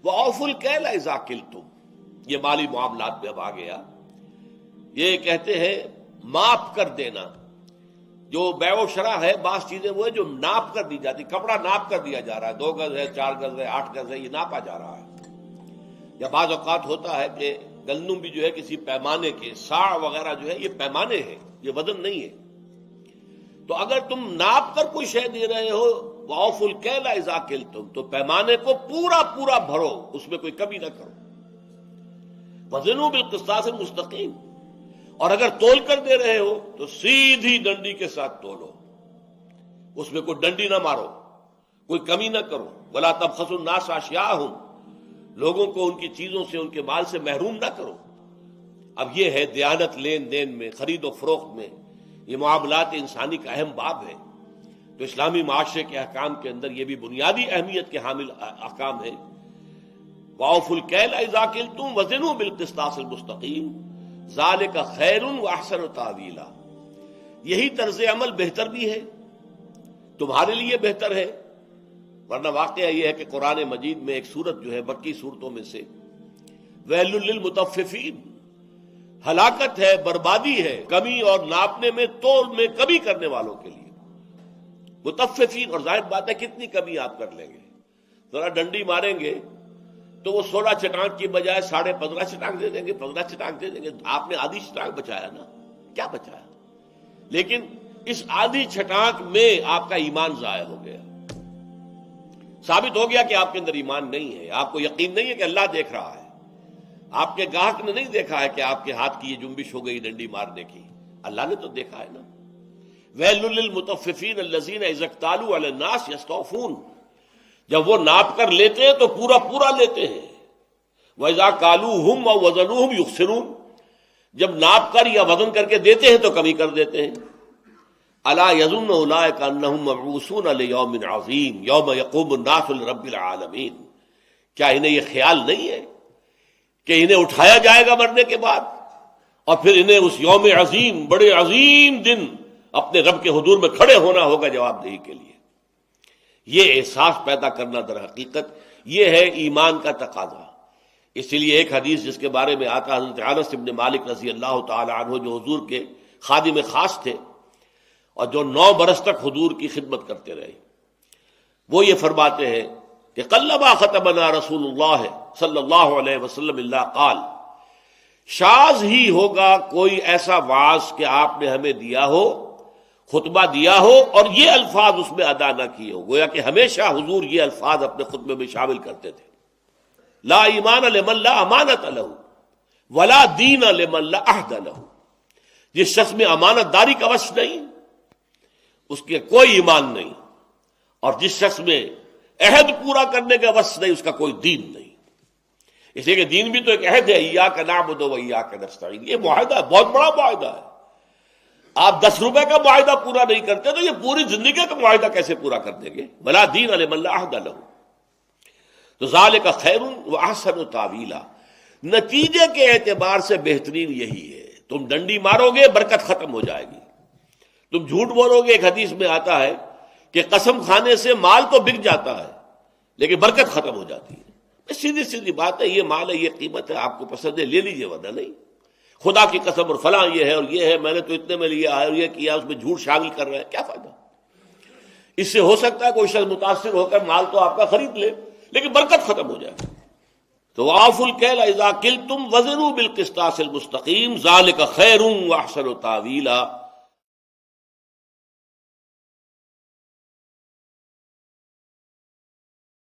وَأَوْفُوا الْكَيْلَ إِذَا كِلْتُمْ، یہ مالی معاملات میں اب آ گیا. یہ کہتے ہیں ماپ کر دینا. جو بیع و شرع ہے بعض چیزیں وہ ہے جو ناپ کر دی جاتی. کپڑا ناپ کر دیا جا رہا ہے، 2 گز ہے، 4 گز ہے، 8 گز ہے، یہ ناپا جا رہا ہے. یا بعض اوقات ہوتا ہے کہ گندم بھی جو ہے کسی پیمانے کے، ساع وغیرہ جو ہے یہ پیمانے ہیں، یہ وزن نہیں ہے. تو اگر تم ناپ کر کوئی شے دے رہے ہو وَأَوْفُوا الْكَيْلَ إِذَا كِلْتُمْ، تو پیمانے کو پورا پورا بھرو، اس میں کوئی کمی نہ کرو. وَزِنُوا بِالْقِسْطَاسِ الْمُسْتَقِيمِ، اور اگر تول کر دے رہے ہو تو سیدھی ڈنڈی کے ساتھ تولو، اس میں کوئی ڈنڈی نہ مارو، کوئی کمی نہ کرو. وَلَا تَبْخَسُوا النَّاسَ أَشْيَاءَهُمْ، لوگوں کو ان کی چیزوں سے، ان کے مال سے محروم نہ کرو. اب یہ ہے دیانت لین دین میں، خرید و فروخت میں، یہ معاملات انسانی کا اہم باب ہے. تو اسلامی معاشرے کے احکام کے اندر یہ بھی بنیادی اہمیت کے حامل احکام ہیں. وَأَوْفُوا الْكَيْلَ إِذَا كِلْتُمْ وَزِنُوا بِالْقِسْطَاسِ الْمُسْتَقِيمِ ذَلِكَ خَيْرٌ وَأَحْسَنُ تَأْوِيلًا، یہی طرز عمل بہتر بھی ہے، تمہارے لیے بہتر ہے. ورنہ واقعہ یہ ہے کہ قرآن مجید میں ایک سورت جو ہے مکی صورتوں میں سے وَيْلٌ لِّلْمُطَفِّفِينَ، ہلاکت ہے، بربادی ہے کمی اور ناپنے میں، تول میں کمی کرنے والوں کے لیے. متففین، اور ظاہر بات ہے کتنی کمی آپ کر لیں گے. ذرا ڈنڈی ماریں گے تو وہ 16 چٹانک کی بجائے 15.5 چٹانک دے دیں گے، 15 چٹانک دے دیں گے. آپ نے آدھی چٹانک بچایا نا، کیا بچایا؟ لیکن اس آدھی چٹانک میں آپ کا ایمان ضائع ہو گیا. ثابت ہو گیا کہ آپ کے اندر ایمان نہیں ہے. آپ کو یقین نہیں ہے کہ اللہ دیکھ رہا ہے. آپ کے گاہک نے نہیں دیکھا ہے کہ آپ کے ہاتھ کی یہ جنبش ہو گئی ڈنڈی مارنے کی، اللہ نے تو دیکھا ہے نا. وَيْلٌ لِّلْمُطَفِّفِينَ الَّذِينَ إِذَا اكْتَالُوا عَلَى النَّاسِ يَسْتَوْفُونَ، جب وہ ناپ کر لیتے ہیں تو پورا پورا لیتے ہیں. وَإِذَا كَالُوهُمْ أَوْ وَزَنُوهُمْ يُخْسِرُونَ، جب ناپ کر یا وزن کر کے دیتے ہیں تو کمی کر دیتے ہیں. أَلَا يَظُنُّ أُولَٰئِكَ أَنَّهُم مَّبْعُوثُونَ لِيَوْمٍ عَظِيمٍ يَوْمَ يَقُومُ النَّاسُ لِرَبِّ الْعَالَمِينَ، کیا انہیں یہ خیال نہیں ہے کہ انہیں اٹھایا جائے گا مرنے کے بعد، اور پھر انہیں اس یوم عظیم، بڑے عظیم دن اپنے رب کے حضور میں کھڑے ہونا ہوگا جواب دہی کے لیے. یہ احساس پیدا کرنا در حقیقت یہ ہے ایمان کا تقاضا. اسی لیے ایک حدیث جس کے بارے میں آتا، حضرت انس بن مالک رضی اللہ تعالی عنہ جو حضور کے خادم خاص تھے اور جو 9 برس تک حضور کی خدمت کرتے رہے، وہ یہ فرماتے ہیں کہ قلما ختمنا رسول اللہ صلی اللہ علیہ وسلم اللہ قال، شاذ ہی ہوگا کوئی ایسا وعظ کہ آپ نے ہمیں دیا ہو، خطبہ دیا ہو اور یہ الفاظ اس میں ادا نہ کیے ہو. گویا کہ ہمیشہ حضور یہ الفاظ اپنے خطبے میں شامل کرتے تھے: لا ایمان لمن لا امانت لہ ولا دین لمن لا عہد لہ. جس شخص میں امانت داری کا وصف نہیں اس کے کوئی ایمان نہیں، اور جس شخص میں عہد پورا کرنے کا وصف نہیں اس کا کوئی دین نہیں. اس لیے کہ دین بھی تو ایک عہد ہے، ایاک نعبد و ایاک نستعین. یہ معاہدہ ہے، بہت بڑا معاہدہ ہے. آپ 10 روپے کا معاہدہ پورا نہیں کرتے تو یہ پوری زندگی کا معاہدہ کیسے پورا کر دیں گے؟ ولا دین لمن لا عہد لہ. تو ذالک خیر واحسن تاویلا، نتیجے کے اعتبار سے بہترین یہی ہے. تم ڈنڈی مارو گے برکت ختم ہو جائے گی، تم جھوٹ بولو گے. ایک حدیث میں آتا ہے کہ قسم کھانے سے مال تو بک جاتا ہے لیکن برکت ختم ہو جاتی ہے. سیدھی سیدھی بات ہے، یہ مال ہے، یہ قیمت ہے، آپ کو پسند ہے لے لیجیے، ورنہ نہیں. خدا کی قسم اور فلاں یہ ہے اور یہ ہے، میں نے تو اتنے میں لیا ہے اور یہ کیا، اس میں جھوٹ شامل کر رہے ہیں، کیا فائدہ؟ اس سے ہو سکتا ہے کوئی شخص متاثر ہو کر مال تو آپ کا خرید لے لیکن برکت ختم ہو جائے. تو وَأَوْفُوا الْكَيْلَ إِذَا كِلْتُمْ وَزِنُوا بِالْقِسْطَاسِ الْمُسْتَقِيمِ ذَلِكَ خَيْرٌ وَأَحْسَنُ تَأْوِيلًا.